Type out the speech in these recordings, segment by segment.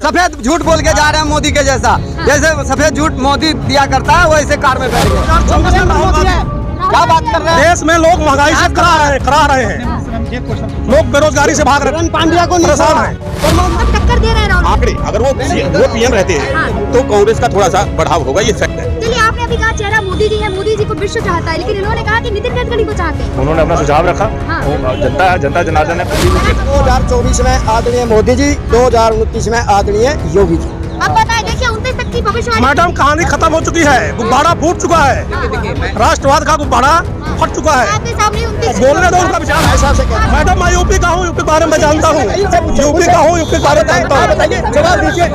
सफेद झूठ बोल के जा रहे हैं मोदी के जैसा। जैसे सफेद झूठ मोदी दिया करता है वैसे कार में बैठ गए। क्या बात कर रहे हैं? देश में लोग महंगाई से करा रहे हैं, लोग बेरोजगारी से भाग रहे हैं, पांड्या को परेशान है। टक्कर दे रहे हैं राहुल। आंकड़े अगर वो पीएम रहते हैं तो कांग्रेस का थोड़ा सा बढ़ाव होगा, ये फैक्ट है। चलिए, आपने अभी कहा चेहरा मोदी जी है, मोदी जी को विश्व चाहता है, लेकिन इन्होंने कहा कि नितिन गडकरी को चाहते हैं। उन्होंने अपना सुझाव रखा। जनता जनार्दन है। 2024 में आदरणीय मोदी जी, 2029 में आदरणीय योगी जी। अब बताएं, देखिए 29 तक की भविष्यवाणी। मैडम कहानी खत्म हो चुकी है, गुब्बारा फूट चुका है, राष्ट्रवाद का गुब्बारा फट चुका है। आपके सामने 29 बोलने दो उनका विचार है। मैडम मैं यूपी का हूँ, यूपी के बारे में जानता हूँ, यूपी का हूँ, यूपी के बारे में जानता हूँ। जवाब दीजिए।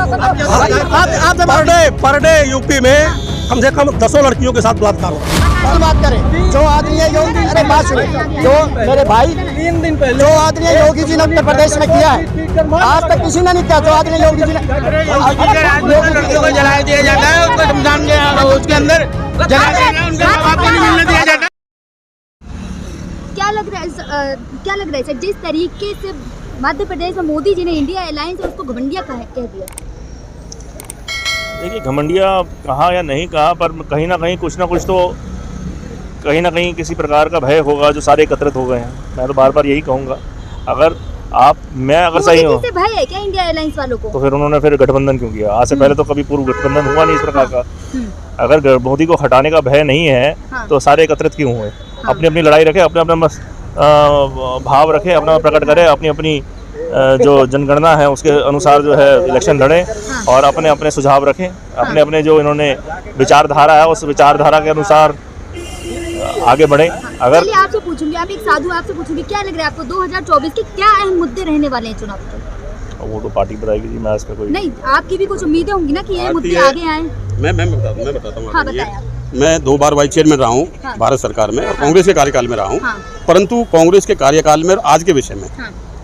पर डे यूपी में कम से कम 10 लड़कियों के साथ बलात्कार हो। बात करें जो आदरणीय योगी, अरे बात सुनिए, जो मेरे भाई 3 दिन पहले जो आदरणीय योगी जी ने उत्तर प्रदेश में किया है, आज तक किसी ने नहीं किया। जो आदरणीय योगी जी ने जला दिया जाता है, उसको शमशान के उसके अंदर जला दिया जाता है। क्या लग रहा है सर, जिस तरीके से मध्य प्रदेश में मोदी जी ने इंडिया अलायंस उसको घमंडिया कह दिया? देखिए, घमंडिया कहा या नहीं कहा, पर कहीं ना कहीं कुछ तो कहीं ना कहीं किसी प्रकार का भय होगा जो सारे एकत्रित हो गए हैं। मैं तो बार बार यही कहूँगा, अगर सही हो भय है क्या इंडिया अलायंस वालों को, तो फिर उन्होंने फिर गठबंधन क्यों किया? आज से पहले तो कभी पूर्व गठबंधन हुआ नहीं इस प्रकार का। अगर मोदी को हटाने का भय नहीं है तो सारे एकत्रित क्यों हुए? अपनी अपनी लड़ाई रखे, अपने अपने भाव रखे, अपना प्रकट करे, अपनी अपनी जो जनगणना है उसके अनुसार जो है इलेक्शन लड़ें और अपने अपने सुझाव रखें, अपने अपने जो इन्होंने विचारधारा है उस विचारधारा के अनुसार आगे बढ़े। अगर चलिए आपसे पूछूंगी, आप एक साधु, आपसे पूछूंगी क्या लग रहा है आपको 2024 के क्या अहम मुद्दे रहने वाले हैं चुनाव में? वो तो पार्टी बताएगी जी, मैं इसमें कोई नहीं, आपकी भी कुछ उम्मीदें होंगी ना कि ये मुद्दे आगे आए। मैं बताता हूँ। हाँ, बताएं। मैं 2 बार वाइस चेयरमैन रहा हूँ भारत सरकार में और कांग्रेस के कार्यकाल में रहा हूँ, परंतु कांग्रेस के कार्यकाल में और आज के विषय में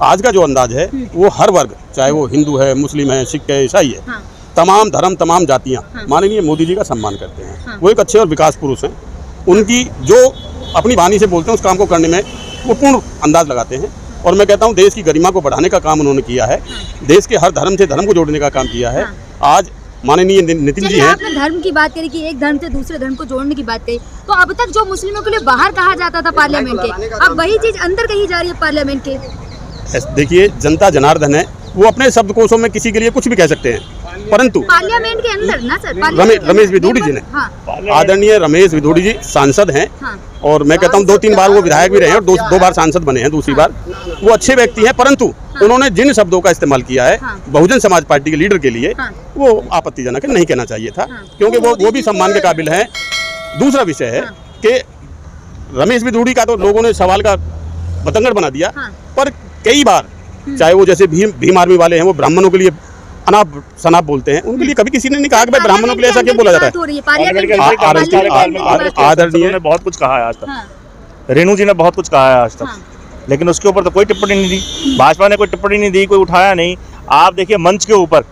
आज का जो अंदाज है वो हर वर्ग, चाहे वो हिंदू है, मुस्लिम है, सिख है, ईसाई है, तमाम धर्म, तमाम जातियाँ माननीय मोदी जी का सम्मान करते हैं। वो एक अच्छे और विकास पुरुष हैं। उनकी जो अपनी वाणी से बोलते हैं उस काम को करने में वो पूर्ण अंदाज लगाते हैं। और मैं कहता हूँ देश की गरिमा को बढ़ाने का काम उन्होंने किया है, देश के हर धर्म से धर्म को जोड़ने का काम किया है। आज माननीय नितिन जी हैं। आपने धर्म की बात करी कि एक धर्म से दूसरे धर्म को जोड़ने की बात कही, तो अब तक जो मुस्लिमों के लिए बाहर कहा जाता था पार्लियामेंट के, अब वही चीज अंदर कही जा रही है पार्लियामेंट के। देखिए, जनता जनार्दन है, वो अपने शब्दकोशों में किसी के लिए कुछ भी कह सकते हैं, परंतु पार्लियामेंट के अंदर ना सर, रमेश विधूड़ी जी ने, आदरणीय रमेश विधूड़ी जी सांसद हैं और मैं कहता हूँ 2-3 बार वो विधायक भी रहे हैं और 2 बार सांसद बने हैं, दूसरी बार। वो अच्छे व्यक्ति हैं, परंतु उन्होंने जिन शब्दों का इस्तेमाल किया है बहुजन समाज पार्टी के लीडर के लिए वो आपत्तिजनक है, नहीं कहना चाहिए था, क्योंकि वो भी सम्मान के काबिल हैं। दूसरा विषय है कि रमेश विधूड़ी का तो लोगों ने सवाल का बतंगड़ बना दिया, पर कई बार चाहे वो जैसे भीम आर्मी वाले हैं, वो ब्राह्मणों के लिए अनाप शनाप बोलते हैं, उनके लिए कभी किसी ने नहीं कहा कि भाई ब्राह्मणों के लिए ऐसा क्यों बोला जाता है। आदरणीय ने बहुत कुछ कहा है आज तक, रेणु जी ने बहुत कुछ कहा है आज तक, लेकिन उसके ऊपर तो कोई टिप्पणी नहीं दी, भाजपा ने कोई टिप्पणी नहीं दी, कोई उठाया नहीं। आप देखिए मंच के ऊपर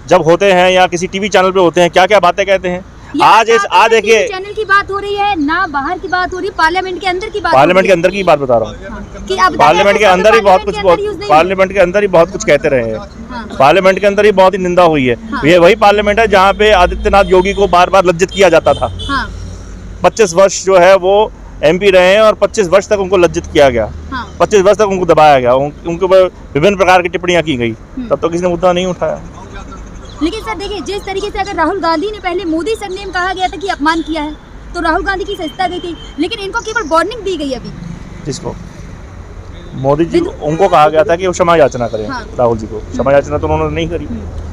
जब होते हैं या किसी टीवी चैनल पे होते हैं, क्या क्या बातें कहते हैं। आज देखिए चैनल की बात हो रही है ना, बाहर की बात हो रही है, पार्लियामेंट के अंदर की बात, पार्लियामेंट के अंदर की बात बता रहा हूँ। पार्लियामेंट के अंदर ही बहुत कुछ कहते रहे हैं, पार्लियामेंट के अंदर ही बहुत ही निंदा हुई है। ये वही पार्लियामेंट है जहाँ पे आदित्यनाथ योगी को बार बार लज्जित किया जाता था। 25 वर्ष जो है वो MP रहे हैं और 25 वर्ष तक उनको लज्जित किया गया, 25 वर्ष तक उनको दबाया गया, उनके ऊपर विभिन्न प्रकार की टिप्पणियां की गई, तब तो किसी ने मुद्दा नहीं उठाया। लेकिन सर देखिए, जिस तरीके से अगर राहुल गांधी ने पहले मोदी सरनेम कहा गया था कि अपमान किया है, तो राहुल गांधी की सजता गई थी, लेकिन इनको केवल वार्निंग दी गई अभी। किसको? मोदी जी, उनको कहा गया था कि वो क्षमा याचना करें। राहुल जी को क्षमा याचना तो उन्होंने नहीं करी,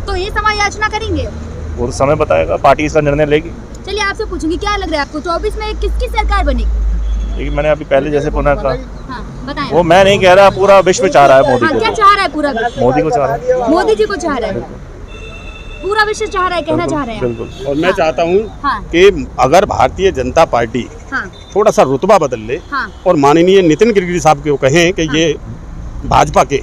तो ये क्षमा याचना करेंगे, वो तो समय बताएगा, पार्टी इसका निर्णय लेगी। चलिए आपसे पूछूंगी, क्या लग रहा है आपको 24 में किसकी सरकार बनेगी? लेकिन मैंने अभी पहले जैसे पुनः कहा, बताएं। वो मैं नहीं कह रहा, पूरा विश्व चाह रहा है मोदी को। क्या चाह रहा है पूरा विश्व? मोदी को चाह रहा है, मोदी जी को चाह रहा है, पूरा विश्व चाह रहा है, कहना चाह रहे हैं। बिल्कुल। और मैं चाहता हूँ कि अगर भारतीय जनता पार्टी थोड़ा सा रुतबा बदल ले और माननीय नितिन गडकरी साहब को कहें कि ये भाजपा के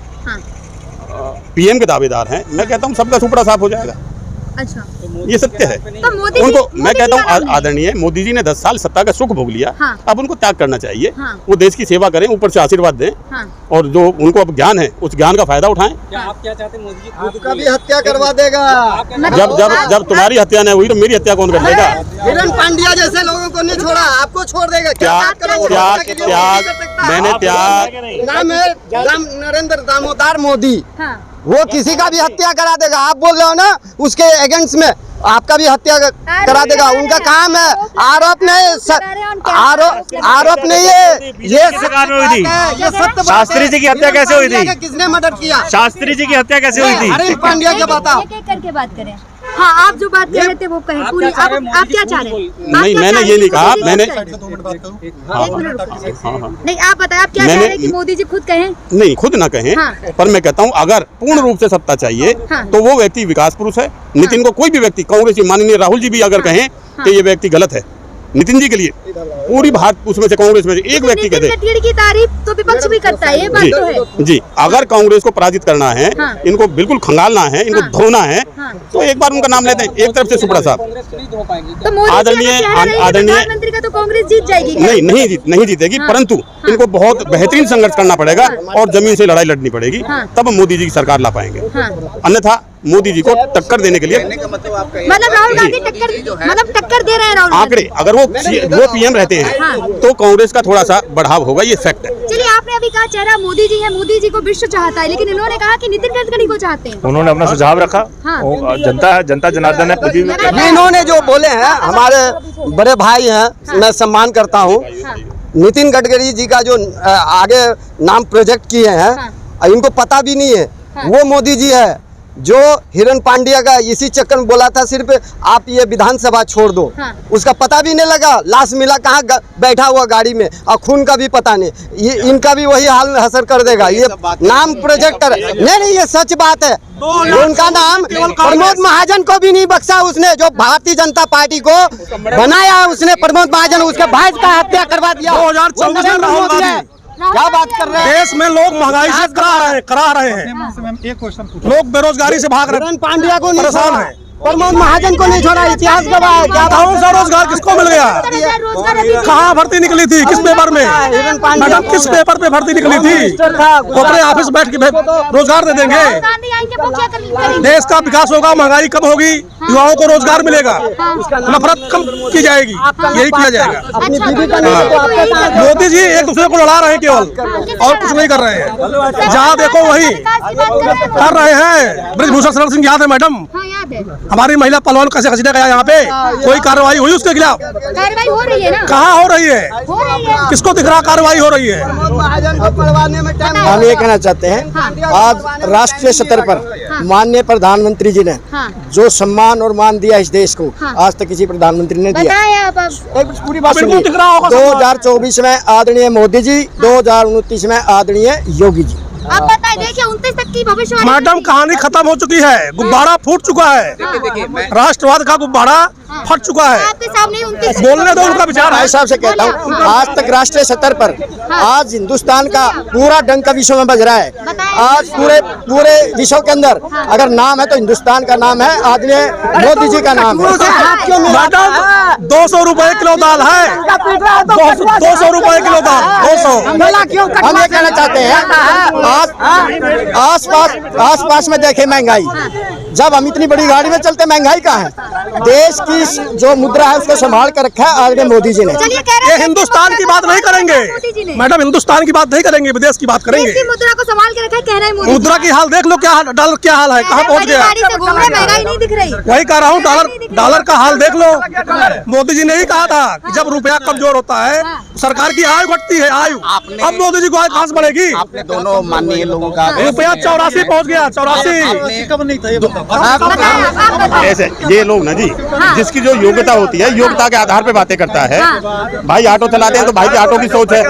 PM के दावेदार हैं, मैं कहता हूँ सबका सुपड़ा साफ हो जाएगा। अच्छा, ये सत्य है। तो मोदी उनको जी- मैं मोदी कहता जी का हूँ नाम आदरणीय मोदी जी ने 10 साल सत्ता का सुख भोग लिया। हाँ। अब उनको त्याग करना चाहिए। हाँ। वो देश की सेवा करें, ऊपर से आशीर्वाद दें, हाँ। और जो उनको अब ज्ञान है उस ज्ञान का फायदा उठाएं। आप क्या चाहते हैं मोदी जी आपका भी हत्या करवा देगा। जब जब जब तुम्हारी हत्या नहीं हुई तो मेरी हत्या कौन कर देगा? हिरन पांड्या जैसे लोगों को नहीं छोड़ा, आपको छोड़ देगा। क्या बात कर रहे हो? मैंने नाम है नरेंद्र दामोदर मोदी। हाँ। वो किसी का भी हत्या करा देगा। आप बोल रहे हो ना उसके अगेंस्ट में, आपका भी हत्या करा देगा। उनका काम है। आरोप नहीं, आरोप नहीं है ये सरकार में हुई थी। ये सत्य। शास्त्री जी की हत्या कैसे हुई थी? किसने मर्डर किया? शास्त्री जी की हत्या कैसे हुई थी? हरीश पांड्या के बताओ। एक एक करके बात करें। हाँ, आप जो बात कर रहे थे वो कहें पूरी। आप क्या चाह रहे हैं? नहीं, मैंने ये नहीं कहा। मैंने एक मिनट रुकिए। नहीं, आप बताएं आप क्या चाह रहे हैं कि मोदी जी खुद कहें? नहीं, खुद ना कहें। हाँ। पर मैं कहता हूँ अगर पूर्ण रूप से सत्ता चाहिए हाँ। तो वो व्यक्ति विकास पुरुष है। नितिन को कोई भी व्यक्ति, कांग्रेस की माननीय राहुल जी भी अगर कहें कि ये व्यक्ति गलत है, नितिन जी के लिए पूरी भारत उसमें से कांग्रेस में से एक व्यक्ति कहते नितिन गडकरी की तारीफ तो विपक्ष भी करता है, ये बात तो है। जी, अगर कांग्रेस को पराजित करना है, हाँ। इनको बिल्कुल खंगालना है, इनको हाँ। धोना है, हाँ। तो एक बार उनका नाम लेते हैं। एक तरफ से सुपड़ा साहब, तो मोदी जी आदरणीय- अगर कह रहे हैं आदरणीय- प्रधानमंत्री का तो कांग्रेस जीत जाएगी क्या? नहीं जीतेगी। हाँ। परंतु इनको बहुत बेहतरीन संघर्ष करना पड़ेगा और जमीन से लड़ाई लड़नी पड़ेगी, हाँ। तब हम मोदी जी की सरकार ला पाएंगे। हाँ। अन्यथा मोदी जी को टक्कर देने के लिए मतलब राहुल गांधी टक्कर दे रहे हैं। राहुल आंकड़े, अगर वो पीएम रहते हैं हाँ। तो कांग्रेस का थोड़ा सा बढ़ाव होगा, ये फैक्ट है। चलिए, आपने अभी कहा चेहरा मोदी जी है, मोदी जी को विश्व चाहता है, लेकिन इन्होंने कहा कि नितिन गडकरी को चाहते हैं। उन्होंने अपना सुझाव रखा। हाँ। वो जनता जनार्दन है खुद ही। इन्होंने जो बोले हैं, हमारे बड़े भाई हैं, मैं सम्मान करता हूँ। हाँ। नितिन गडकरी जी का जो आगे नाम प्रोजेक्ट किए हैं, इनको पता भी नहीं है। वो मोदी जी है जो हिरन पांड्या का इसी चक्कर में बोला था सिर्फ आप ये विधानसभा छोड़ दो। हाँ। उसका पता भी नहीं लगा, लाश मिला कहाँ बैठा हुआ गाड़ी में, और खून का भी पता नहीं। ये इनका भी वही हाल हसर कर देगा। ये नाम प्रोजेक्टर नहीं, ये सच बात है। उनका नाम प्रमोद महाजन को भी नहीं बख्शा उसने, जो भारतीय जनता पार्टी को बनाया उसने। प्रमोद महाजन, उसके भाई का हत्या करवा दिया। 2024 में राहुल गांधी क्या बात कर रहे हैं? देश में लोग महंगाई से करा रहे हैं। लोग बेरोजगारी से भाग रहे हिरन पांड्या को नहीं परेशान छोड़ा, है। प्रमोद महाजन को नहीं छोड़ा। इतिहास गवाह है। क्या कौन सा रोजगार किसको मिल गया? कहाँ भर्ती निकली थी? किस पेपर में? हिरन पांड्या मैडम, किस पेपर पे भर्ती निकली थी? वो अपने ऑफिस बैठ के रोजगार दे देंगे। देश का विकास होगा, महंगाई कम होगी, युवाओं को रोजगार मिलेगा, नफरत कम की जाएगी, यही किया जाएगा। अपनी बीवी का नाम तो आपके साथ है। मोदी जी एक दूसरे को लड़ा रहे हैं केवल, और कुछ नहीं कर रहे हैं। जहाँ देखो वही कर रहे हैं। ब्रजभूषण शरण सिंह याद है मैडम? हाँ, याद है। हमारी महिला पहलवान कैसे घसीटा गया यहाँ पे? कोई कार्रवाई हुई उसके खिलाफ? कार्रवाई हो रही है ना? कहाँ हो रही है? हो रही है। किसको दिख रहा कार्रवाई हो रही है? हम ये कहना चाहते हैं, आज राष्ट्रीय स्तर पर माननीय प्रधानमंत्री जी ने जो सम्मान और मान दिया इस देश को, आज तक किसी प्रधानमंत्री ने दिया। बताएं आप। एक पूरी बात बिल्कुल सुनिए। दिख रहा होगा। 2024 में आदरणीय मोदी जी, 2029 में आदरणीय योगी जी। आप बताएं, देखिए 29 तक की भविष्यवाणी। मैडम, कहानी खत्म हो चुकी है। गुब्बारा फूट चुका है। राष्ट्रवाद का गुब्बारा फट चुका है। आपके सामने 29 बोलने दो उनका विचार है। हिसाब से कहता हूँ, आज तक राष्ट्रीय स्तर पर आज हिंदुस्तान का पूरा डंक विश्व में बज रहा है। आज पूरे विश्व के अंदर अगर नाम है तो हिंदुस्तान का नाम है, आदरणीय मोदी जी का नाम है। मैडम, 200 रुपए किलो दाल है। 200 रुपए किलो दाल, 200। हम ये कहना चाहते हैं, आस पास में देखे महंगाई। जब हम इतनी बड़ी गाड़ी में चलते, महंगाई कहाँ है? देश की जो मुद्रा है उसको संभाल कर रखा है आदरणीय मोदी जी ने। ये हिंदुस्तान की बात नहीं करेंगे मैडम, हिंदुस्तान की बात नहीं करेंगे, विदेश की बात करेंगे। देश की मुद्रा को संभाल के रखा है, कह रहे हैं मोदी। मुद्रा की हाल देख लो, क्या हाल, डॉलर क्या हाल है, कहाँ पहुँच गया? गाड़ी से घूम रहे, महंगाई नहीं दिख रही। वही कह रहा हूँ, डॉलर का हाल देख लो। मोदी जी ने ही कहा था कि जब रुपया कमजोर होता है सरकार की आयु घटती है, आयु। अब मोदी जी को आयु कहाँ से बढ़ेगी? आपने दोनों माननीय लोगों का रुपया 84 पहुँच गया, 84। ऐसे ये लोग ना जी, जिसकी जो योग्यता होती है, योग्यता के आधार पे बातें करता है। भाई ऑटो चलाते हैं तो भाई की ऑटो की सोच है।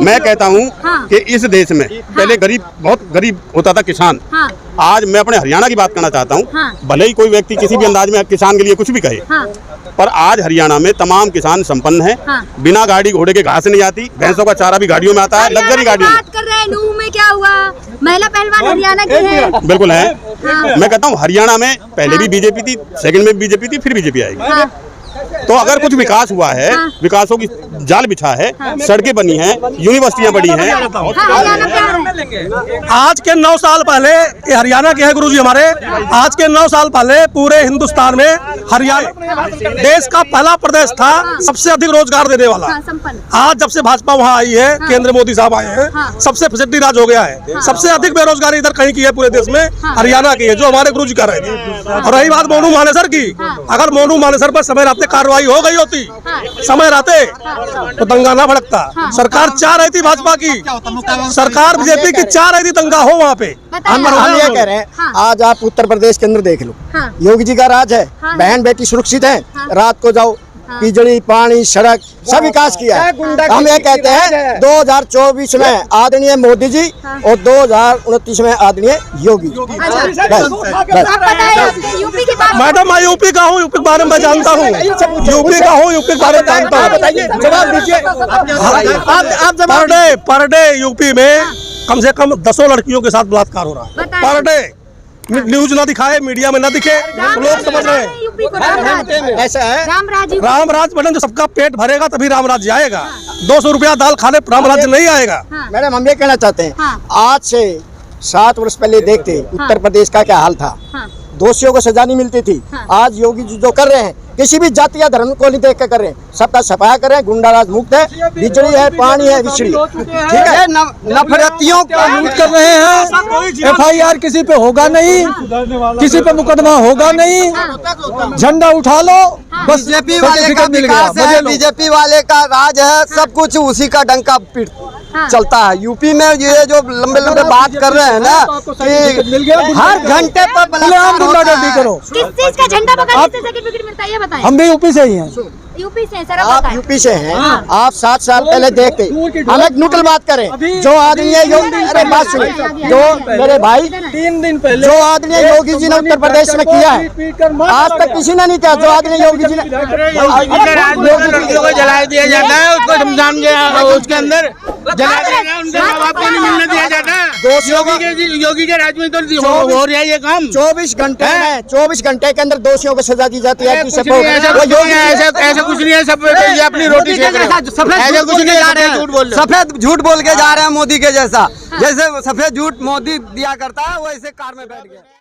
मैं कहता हूँ कि इस देश में पहले बहुत गरीब होता था किसान। आज मैं अपने हरियाणा की बात करना चाहता हूँ। भले ही कोई व्यक्ति किसी भी अंदाज में किसान के लिए कुछ भी कहे, पर आज हरियाणा में तमाम किसान संपन्न हैं। बिना गाड़ी घोड़े के घास नहीं आती, भैंसों का चारा भी गाड़ियों में आता है, लग्जरी गाड़ियों में। बात कर रहे हैं, नूह में क्या क्या हुआ, महिला पहलवान हरियाणा की है। बिल्कुल है। मैं कहता हूँ हरियाणा में पहले भी बीजेपी थी, सेकंड में बीजेपी थी, फिर बीजेपी आएगी। हाँ। तो अगर कुछ विकास हुआ है, विकासों की जाल बिछा है, सड़कें बनी हैं, यूनिवर्सिटियां बड़ी हैं। आज के 9 साल पहले, ये हरियाणा के हैं गुरुजी हमारे, आज के 9 साल पहले पूरे हिंदुस्तान में हरियाणा देश का पहला प्रदेश था सबसे अधिक रोजगार देने वाला। आज जब से भाजपा वहाँ आई है, केंद्र मोदी साहब आए हैं, सबसे फैसिलिटी राज हो गया है। सबसे अधिक बेरोजगारी इधर कहीं की है पूरे देश में, हरियाणा की है, जो हमारे गुरुजी कर रहे थे। और रही बात मोनू मानेसर की, अगर मोनू मानेसर पर समय रहते कार्रवाई हो गई होती, समय रहते तो दंगा ना भड़कता। सरकार चाह रही थी भाजपा की, सरकार बीजेपी की चाह रही थी दंगा हो वहाँ पे। हम ये कह रहे हैं, आज आप उत्तर प्रदेश के अंदर देख लो, योगी जी का राज है, बहन बेटी सुरक्षित है, रात को जाओ, बिजली पानी सड़क सब विकास किया है। हम ये कहते हैं 2024 में आदरणीय मोदी जी और 2029 में आदरणीय योगी। मैडम मैं यूपी का हूँ, यूपी के बारे में जानता हूँ, यूपी का हूँ, यूपी के बारे में जानता हूँ। जवाब दीजिए। पर डे यूपी में कम से कम 10 लड़कियों के साथ बलात्कार हो रहा है पर डे। न्यूज ना दिखाए, मीडिया में ना दिखे, लोग समझ रहे हैं ऐसा है। राम राज बने, जो सबका पेट भरेगा तभी राम राज्य आएगा। 200 रुपया दाल खाने राम राज्य नहीं आएगा। मैडम हम ये कहना चाहते हैं, आज से 7 वर्ष पहले देखते उत्तर प्रदेश का क्या हाल था, दोषियों को सजा नहीं मिलती थी। आज योगी जी जो कर रहे हैं, किसी भी जाति या धर्म को नहीं देख कर रहे हैं, सबका सफाया कर रहे हैं, गुंडाराज मुक्त है, बिजली है, पानी है, बिजली ठीक है। नफरतियों का लूट कर रहे हैं। FIR किसी पे होगा नहीं, किसी पे मुकदमा होगा नहीं, झंडा उठा लो बस। बीजेपी वाले का विकास है, बीजेपी वाले का राज है, सब कुछ उसी का डंका पीट चलता है। यूपी में ये जो लंबे लंबे बात कर रहे हैं ना कि हर घंटे पर गुंडागर्दी करो। किस चीज का झंडा पकड़ने से सर्टिफिकेट मिलता है ये बताएं। हम भी यूपी से ही हैं। यूपी से सर, आप यूपी से हैं। आप 7 साल पहले देखते, हम एक न्यूट्रल बात करें, जो आदरणीय योगी, अरे बात सुनिए, जो मेरे भाई 3 दिन पहले जो आदरणीय योगी जी ने उत्तर प्रदेश में किया है, आज तक किसी ने नहीं किया। जो आदरणीय योगी जी ने लड़कियों को जला दिया जाता है, उसको शमशान के उसके अंदर जला दिया जाता है, उनके माँ बाप को नहीं मिलने दिया जाता। योगी के राज में तो हो रहा है ये काम। 24 घंटे के अंदर दोषियों को सजा दी जाती है। ऐसा कुछ नहीं है, सब ये अपनी रोटी सेक रहे हैं। सफेद कुछ नहीं जा रहे हैं, सफेद झूठ बोल के जा रहे हैं मोदी के जैसा। जैसे सफेद झूठ मोदी दिया करता है, वैसे कार में बैठ गए।